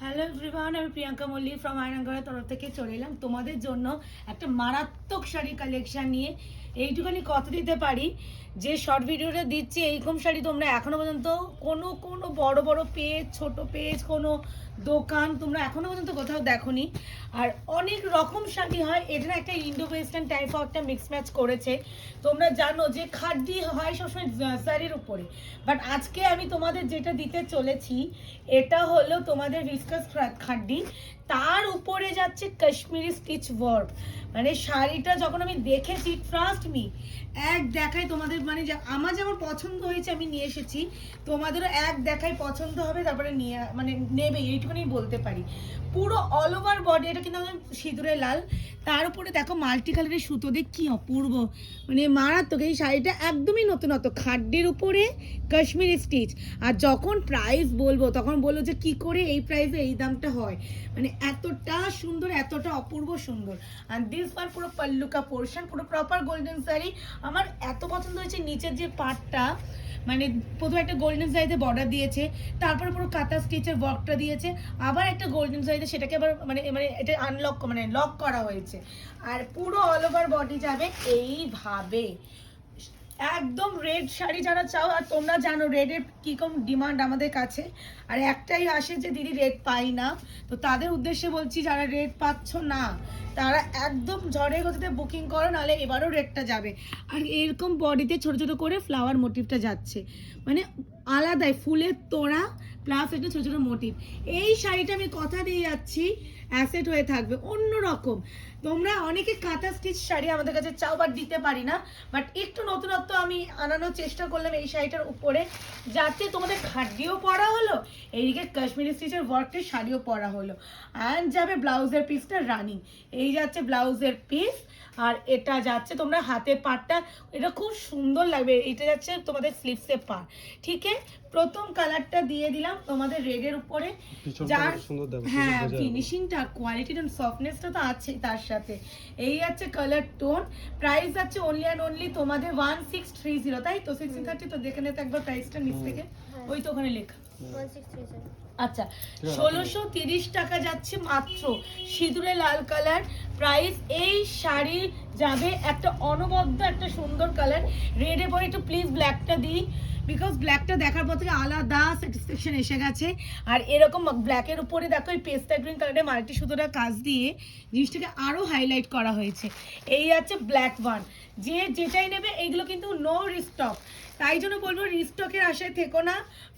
Hello everyone, আমি Priyanka Mallick from আয়নাগরের তরফ থেকে চলে এলাম তোমাদের জন্য একটা মারাত্মক শাড়ি কালেকশন নিয়ে। এইটুখানি কথা দিতে পারি যে শর্ট ভিডিওটা দিচ্ছি, এইরকম শাড়ি তোমরা এখনো পর্যন্ত কোনো বড় বড় পেজ, ছোট পেজ, কোনো দোকান তোমরা এখনো পর্যন্ত কোথাও দেখোনি। আর অনেক রকম শাড়ি হয়, এটা একটা ইন্ডো ওয়েস্টার্ন টাইপ অফ একটা মিক্স ম্যাচ করেছে। তোমরা জানো যে খাড্ডি হয় সবসময় শাড়ির উপরে, বাট আজকে আমি তোমাদের যেটা দিতে চলেছি এটা হলো তোমাদের ভিসকাস খাড্ডি, তার উপরে যাচ্ছে কাশ্মীরি স্টিচ ওয়ার্ক। মানে শাড়িটা যখন আমি দেখেছি, ট্রাস্ট মি, এক দেখায় তোমাদের মানে আমার যেমন পছন্দ হয়েছে আমি নিয়ে এসেছি, তোমাদেরও এক দেখায় পছন্দ হবে, তারপরে নিয়ে মানে নেবে, এইটুকুনি বলতে পারি। পুরো অল ওভার বডি, এটা কিন্তু সিঁদুরে লাল, তার উপরে দেখো মাল্টি কালারের সুতো দিয়ে কি অপূর্ব, মানে মারাত্মক। এই শাড়িটা একদমই নতুনত্ব, খাড্ডির উপরে কাশ্মীরি স্টিচ। আর যখন প্রাইস বলবো তখন বলবো যে কি করে এই প্রাইসে এই দামটা হয়, মানে এতটা সুন্দর, এতটা অপূর্ব সুন্দর। আর দিস ওয়ান পুরো পাল্লুকা পোর্শন, পুরো প্রপার গোল্ডেন শাড়ি। আমার এত পছন্দ হয়েছে নিচের যে পার্টটা, মানে প্রথমে একটা গোল্ডেন শাড়িতে বর্ডার দিয়েছে, তারপরে পুরো কাঁথা স্টিচের ওয়ার্কটা দিয়েছে, আবার একটা গোল্ডেন শাড়িতে সেটাকে আবার মানে মানে এটা আনলক মানে লক করা হয়েছে। আর পুরো অল ওভার বডি যাবে এইভাবে। একদম রেড শাড়ি যারা চাও, আর তোমরা জানো রেডের কীরকম ডিমান্ড আমাদের কাছে, আর একটাই আসে যে দিদি রেড পাই না, তো তাদের উদ্দেশ্যে বলছি যারা রেড পাচ্ছ না তারা একদম ঝড়ের গতিতে বুকিং করো, নাহলে এবারও রেডটা যাবে। আর এরকম বডিতে ছোট ছোট করে ফ্লাওয়ার মোটিভটা যাচ্ছে, মানে আলাদাই ফুলের তোড়া প্লাস একটা ছোট ছোট মোটিভ। এই শাড়িটা আমি কথা দিয়ে যাচ্ছি অ্যাসেট হয়ে থাকবে অন্যরকম। তোমরা অনেকে কাঁথা স্টিচ শাড়ি আমাদের কাছে চাও, বাট দিতে পারি না, বাট একটু নতুনত্ব আমি আনানোর চেষ্টা করলাম এই শাড়িটার উপরে, যাতে তোমাদের খাড্ডিও পরা হলো, এইদিকে কাশ্মীরি স্টিচের ওয়ার্কের শাড়িও পরা হলো। অ্যান্ড যাবে ব্লাউজের পিসটা রানিং, এই যাচ্ছে ব্লাউজের পিস, আর এটা যাচ্ছে তোমরা হাতের পাটটা, এটা খুব সুন্দর লাগবে। এটা যাচ্ছে তোমাদের স্লিভসের পার। ঠিক আছে, প্রথম কালারটা দিয়ে দিলাম তোমাদের রেডের উপরে, যার হ্যাঁ ফিনিশিংটা, কোয়ালিটি এন্ড সফটনেসটা তো আছেই তার সাথে। এই যাচ্ছে কালার টোন। প্রাইস যাচ্ছে অনলি অ্যান্ড অনলি তোমাদের 1630, তাই তো? 1630 তো দেখে নিতে একবার প্রাইসটা নিচ থেকে, ওই তো ওখানে লেখা। আচ্ছা, 1630 টাকা যাচ্ছে মাত্র, সিঁদুরে লাল কালার প্রাইস। এই শাড়ি যাবে একটা অনবদ্য একটা সুন্দর কালার রেডে পরে। একটু প্লিজ ব্ল্যাকটা দিই, বিকজ ব্ল্যাকটা দেখার পর থেকে আলাদা স্যাটিসফ্যাকশন এসে গেছে। আর এরকম ব্ল্যাকের উপরে দেখো এই পেস্তা গ্রিন কালারের মাল্টি সুতোটা কাজ দিয়ে জিনিসটাকে আরও হাইলাইট করা হয়েছে। এই আছে ব্ল্যাক ওয়ান, যে যেটাই নেবে এইগুলো কিন্তু নো রিস্টক, তাই জন্য বলবো রিস্টকের আশায় থেকো না,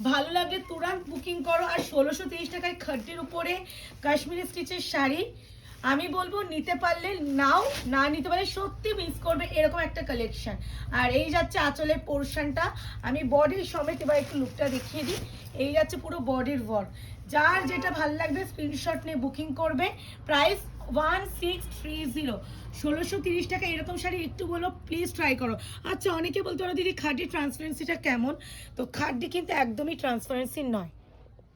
ভালো লাগলে তুরন্ত বুকিং করো। আর 1630 টাকায় খাড্ডির উপরে কাশ্মীরি স্টিচের শাড়ি, আমি বলবো নিতে পারলে নাও, না নিতে পারলে সত্যি মিস করবে এরকম একটা কালেকশন। আর এই যাচ্ছে আঁচলের পোর্শনটা, আমি বডির সমেত এবার একটু লুকটা দেখিয়ে দিই। এই যাচ্ছে পুরো বডির ওয়ার্ক, যার যেটা ভালো লাগবে স্ক্রিনশট নিয়ে বুকিং করবে। প্রাইস 1630, 1630 টাকা এরকম শাড়ি একটু বলো প্লিজ ট্রাই করো। আচ্ছা, অনেকে বলতে পারো দিদি খাড্ডি ট্রান্সপারেন্সিটা কেমন, তো খাড্ডি কিন্তু একদমই ট্রান্সপারেন্সি নয়,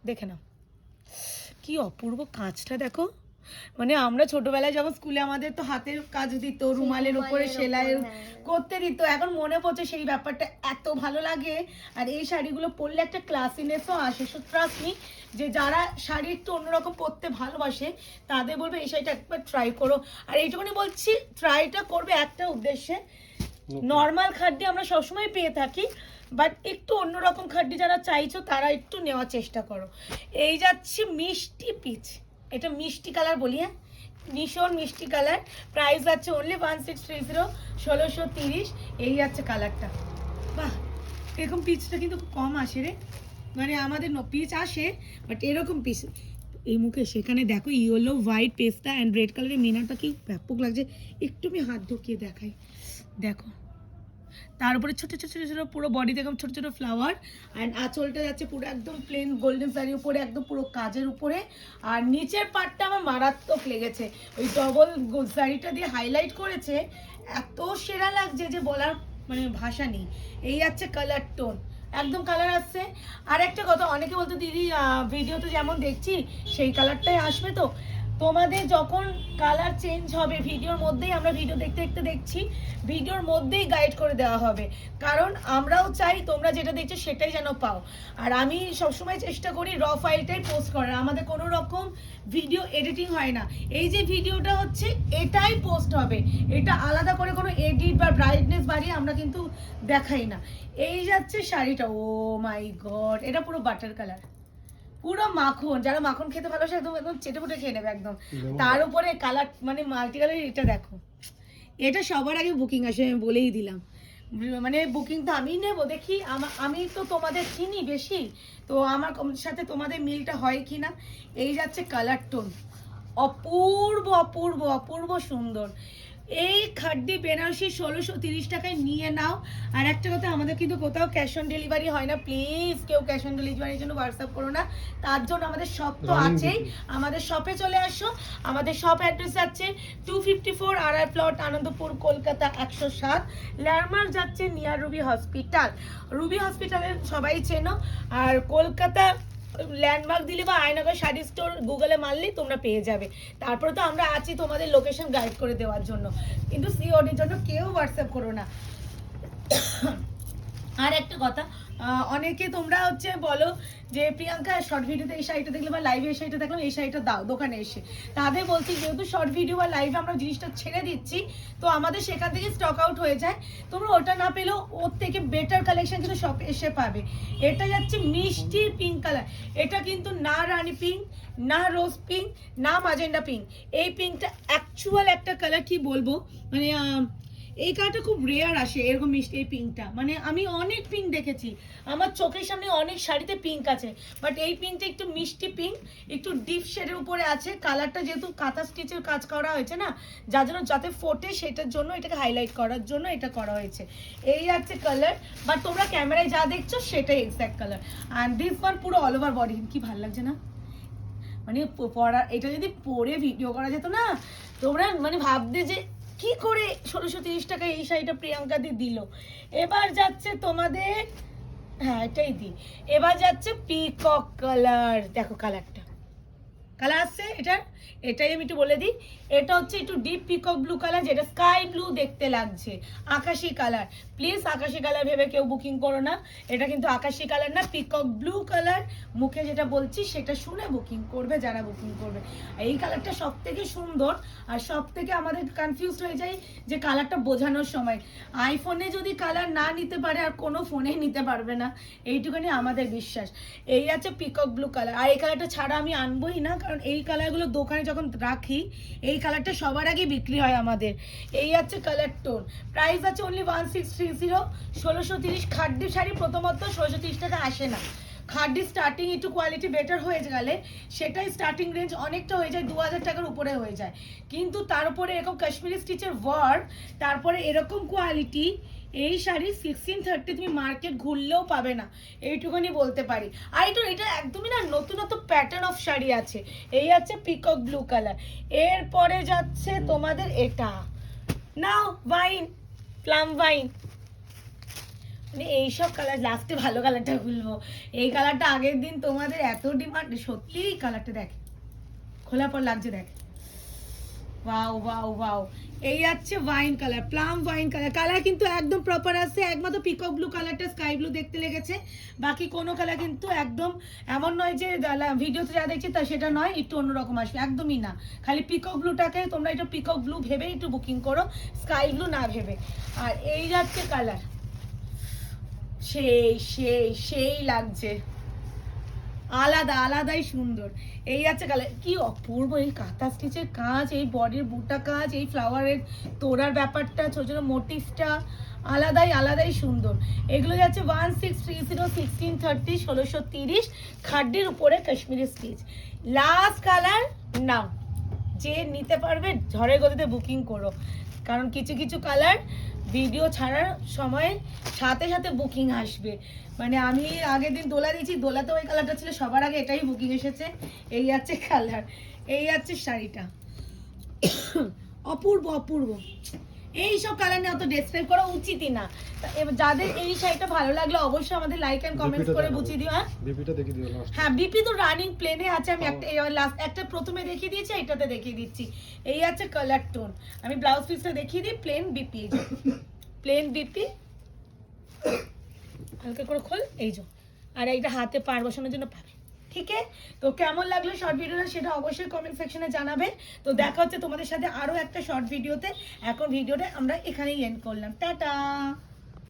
দেখে নাও কি অপূর্ব কাজটা দেখো। মানে আমরা ছোটবেলায় যখন স্কুলে আমাদের তো হাতের কাজ দিত, রুমালের উপরে সেলাই করতে দিত, এখন মনে পড়ছে সেই ব্যাপারটা, এত ভালো লাগে। আর এই শাড়িগুলো পরলে একটা ক্লাসিনেসও আসে। সো ট্রাস্ট মি, যে যারা শাড়ি একটু অন্যরকম পরতে ভালোবাসে তাদের বলবে এই শাড়িটা একবার ট্রাই করো। আর এইটুকুনি বলছি, ট্রাইটা করবে একটা উদ্দেশ্যে, নর্মাল খাড্ডি আমরা সবসময় পেয়ে থাকি, বাট একটু অন্যরকম খাড্ডি যারা চাইছো তারা একটু নেওয়ার চেষ্টা করো। এই যাচ্ছে মিষ্টি পিচ, এটা মিষ্টি কালার বলি, হ্যাঁ ভীষণ মিষ্টি কালার। প্রাইস আছে অনলি 1630, 1630। এই যাচ্ছে কালারটা, বাহ এরকম পিচটা কিন্তু কম আসে রে, মানে আমাদের পিচ আসে বাট এরকম পিচ এই মুখে সেখানে দেখো ইয়েলো হোয়াইট পেস্তা অ্যান্ড রেড কালারের মিনারটা কি ব্যাপক লাগছে। একটু আমি হাত ঢুকিয়ে দেখাই, দেখো তার উপরে ছোট ছোট ছোট ছোট পুরো বডি দেখো ছোট ছোট ফ্লাওয়ার। অ্যান্ড আঁচলটা যাচ্ছে পুরো একদম প্লেন গোল্ডেন শাড়ির উপরে, একদম পুরো কাজের উপরে। আর নিচের পার্টটা আমার মারাত্মক লেগেছে, ওই ডবল শাড়িটা দিয়ে হাইলাইট করেছে, এত সেরা লাগছে যে বলার মানে ভাষা নেই। এই যাচ্ছে কালার টোন, একদম কালার আসছে। আর একটা কথা, অনেকে বলতো দিদি ভিডিওতে যেমন দেখছি সেই কালারটাই আসবে, তো তোমাদের যখন কালার চেঞ্জ হবে ভিডিওর মধ্যেই, আমরা ভিডিও দেখতে দেখতে দেখছি, ভিডিওর মধ্যেই গাইড করে দেওয়া হবে, কারণ আমরাও চাই তোমরা যেটা দেখছো সেটাই যেন পাও। আর আমি সবসময় চেষ্টা করি র ফাইলটাই পোস্ট করার, আমাদের কোনো রকম ভিডিও এডিটিং হয় না। এই যে ভিডিওটা হচ্ছে এটাই পোস্ট হবে, এটা আলাদা করে কোনো এডিট বা ব্রাইটনেস বাড়িয়ে আমরা কিন্তু দেখাই না। এই যাচ্ছে শাড়িটা, ও মাই গড, এটা পুরো বাটার কালার, পুরো মাখন, যারা মাখন খেতে ভালোবাসে একদম একদম চেটে পুটে খেয়ে নেবে একদম। তার উপরে কালার মানে মাল্টি কালার, এটা দেখো, এটা সবার আগে বুকিং আসে, আমি বলেই দিলাম। মানে বুকিং তো আমি নেবো, দেখি আমি তো তোমাদের চিনি বেশি, তো আমার সাথে তোমাদের মিলটা হয় কি না। এই যাচ্ছে কালার টোন, অপূর্ব অপূর্ব অপূর্ব সুন্দর। এই খাড্ডি বেনারসি 1630 টাকায় নিয়ে নাও। আর একটা কথা, আমাদের কিন্তু কোথাও ক্যাশ অন ডেলিভারি হয় না, প্লিজ কেউ ক্যাশ অন ডেলিভারির জন্য হোয়াটসঅ্যাপ করো না, তার জন্য আমাদের শপ তো আছেই, আমাদের শপে চলে আসো। আমাদের শপ অ্যাড্রেস আছে 254 RR plot, Anandapur, Kolkata 107। Landmark যাচ্ছে নিয়ার রুবি হসপিটাল, রুবি হসপিটালের সবাই চেনো। আর কলকাতা ল্যান্ডমার্ক দিলে বা আয়নগর শাড়ি স্টোর গুগলে মারলেই তোমরা পেয়ে যাবে। তারপরে তো আমরা আছি তোমাদের লোকেশন গাইড করে দেওয়ার জন্য, কিন্তু সিওডির জন্য কেউ হোয়াটসঅ্যাপ করো না। আর একটা কথা, অনেকে তোমরা হচ্ছে বলো যে প্রিয়াঙ্কা শর্ট ভিডিওতে এই শাড়িটা দেখলে বা লাইভে এই শাড়িটা দেখলাম, এই শাড়িটা দাও দোকানে এসে। তাদের বলছি যেহেতু শর্ট ভিডিও বা লাইভে আমরা জিনিসটা ছেড়ে দিচ্ছি, তো আমাদের সেখান থেকে স্টক আউট হয়ে যায়, তোমরা ওটা না পেলেও ওর থেকে বেটার কালেকশন কিন্তু শপে এসে পাবে। এটা যাচ্ছে মিষ্টি পিঙ্ক কালার, এটা কিন্তু না রানি পিঙ্ক, না রোজ পিঙ্ক, না মাজেন্ডা পিঙ্ক, এই পিঙ্কটা অ্যাকচুয়াল একটা কালার, কি বলবো মানে এই কালারটা খুব রেয়ার আসে এরকম মিষ্টি এই পিঙ্কটা। মানে আমি অনেক পিঙ্ক দেখেছি, আমার চোখের সামনে অনেক শাড়িতে পিঙ্ক আছে, বাট এই পিঙ্কটা একটু মিষ্টি পিঙ্ক, একটু ডিপ শেডের উপরে আছে। কালারটা যেহেতু কাঁথা স্টিচের কাজ করা হয়েছে না, যার জন্য যাতে ফোটে সেটার জন্য এটাকে হাইলাইট করার জন্য এটা করা হয়েছে। এই আছে কালার, বাট তোমরা ক্যামেরায় যা দেখছো সেটাই exact colour. And this one পুরো অল ওভার বডি, কি ভালো লাগছে না, মানে পরা, এটা যদি পরে ভিডিও করা যেত না, তোমরা মানে ভাবতে যে কি করে 1630 টাকায় এই শাড়িটা প্রিয়াঙ্কা দি দিল। এবার যাচ্ছে তোমাদের, হ্যাঁ এটাই দি, এবার যাচ্ছে পিকক কালার, দেখো কালারটা, কালার আসছে এটাই আমি একটু বলে দিই, এটা হচ্ছে একটু ডিপ পিকক ব্লু কালার, যেটা স্কাই ব্লু দেখতে লাগছে, আকাশি কালার। প্লিজ আকাশি কালার ভেবে কেউ বুকিং করো না, এটা কিন্তু আকাশি কালার না, পিকক ব্লু কালার। মুখে যেটা বলছি সেটা শুনে বুকিং করবে যারা বুকিং করবে। এই কালারটা সব থেকে সুন্দর, আর সব থেকে আমাদের কনফিউজ হয়ে যায় যে কালারটা বোঝানোর সময়, আইফোনে যদি কালার না নিতে পারে আর কোনো ফোনে নিতে পারবে না, এইটুখানি আমাদের বিশ্বাস। এই আছে পিকক ব্লু কালার, আর এই কালারটা ছাড়া আমি আনবোই না, কারণ এই কালারগুলো দোকানে যখন রাখি এই কালারটা সবার আগে বিক্রি হয় আমাদের। এই আছে কালার টোন, প্রাইস আছে অনলি 1630, 1630। খাড্ডি শাড়ি প্রথমত 1630 টাকা আসে না, খাড্ডি স্টার্টিং একটু কোয়ালিটি বেটার হয়ে গেলে সেটাই স্টার্টিং রেঞ্জ অনেকটা হয়ে যায়, 2000 টাকার উপরে হয়ে যায়। কিন্তু তার উপরে এরকম কাশ্মীরি স্টিচের ওয়ার্ক, তারপরে এরকম কোয়ালিটি, এই শাড়ি 1630 তুমি মার্কেট ঘুরলেও পাবে না, এইটুকুনি বলতে পারি। আর এটা একদমই না নতুনত্ব প্যাটার্ন অফ শাড়ি আছে। এই আছে পিকক ব্লু কালার, এরপরে যাচ্ছে তোমাদের এটা, নাও ওয়াইন, প্লাম ওয়াইন, মানে এইসব কালার লাস্টে ভালো কালারটা খুলবো। এই কালারটা আগের দিন তোমাদের এত ডিমান্ড, সত্যি এই কালারটা দেখ, খোলার পর লাগছে দেখ, ওয়াও ওয়াও ওয়াও। এই যাচ্ছে wine colour, plum wine colour, colour কিন্তু একদম প্রপার আছে, একমাত্র পিকক ব্লু কালারটা স্কাই ব্লু দেখতে লেগেছে, বাকি কোনো কালার কিন্তু একদম এমন নয় যে ভিডিওতে যা দেখছি তা সেটা নয়, একটু অন্যরকম আসবে, একদমই না। খালি পিকক ব্লুটাকে তোমরা একটু পিকক ব্লু ভেবে একটু বুকিং করো, স্কাই ব্লু না ভেবে। আর এই যাচ্ছে কালার, সেই সেই সেই লাগছে, আলাদাই সুন্দর। এই আছে কালার, কি অপূর্ব এই কাঁথা স্টিচের কাজ, এই বডির বুটা কাজ, এই ফ্লাওয়ারের তোড়ার ব্যাপারটা, ছোট ছোট মোটিভটা আলাদাই সুন্দর। এগুলো যাচ্ছে 1630, 1630, 1630, খাড্ডির উপরে কাশ্মীরি স্টিচ। লাস্ট কালার নাও, যে নিতে পারবে ঝড়ের গতিতে বুকিং করো, কারণ কিছু কিছু কালার ভিডিও ছাড়ার সময় সাথে সাথে বুকিং আসবে। মানে আমি আগের দিন দোলা দিয়েছি, দোলাতে ওই কালারটা ছিল সবার আগে, এটাই বুকিং এসেছে। এই আছে কালার, এই আছে শাড়িটা, অপূর্ব অপূর্ব। এইসব কালার নিয়ে অত ডেসক্রাইব করা উচিতই না। এবার যাদের এই শাড়িটা ভালো লাগলো অবশ্যই আমাদের লাইক এন্ড কমেন্টস করে বুঝিয়ে দিও। বিপিটা দেখিয়ে দিও লাস্ট। হ্যাঁ বিপি তো রানিং প্লেনে আছে, আমি একটা লাস্ট একটা প্রথমে দেখিয়ে দিয়েছি, এটাতে দেখিয়ে দিচ্ছি। এই আছে কালার টোন, আমি ব্লাউজ পিসটা দেখিয়ে দিই, প্লেন বিপি, এই যে প্লেন বিপি, হালকা করে খোল, এই যে, আর এইটা হাতে পার বসানোর জন্য পাবে। ঠিক আছে, তো কেমন লাগলো শর্ট ভিডিওটা সেটা অবশ্যই কমেন্ট সেকশনে জানাবে। তো দেখা হচ্ছে তোমাদের সাথে আরো একটা শর্ট ভিডিওতে। এখন ভিডিওটা আমরা এখানেই এন্ড করলাম, টাটা।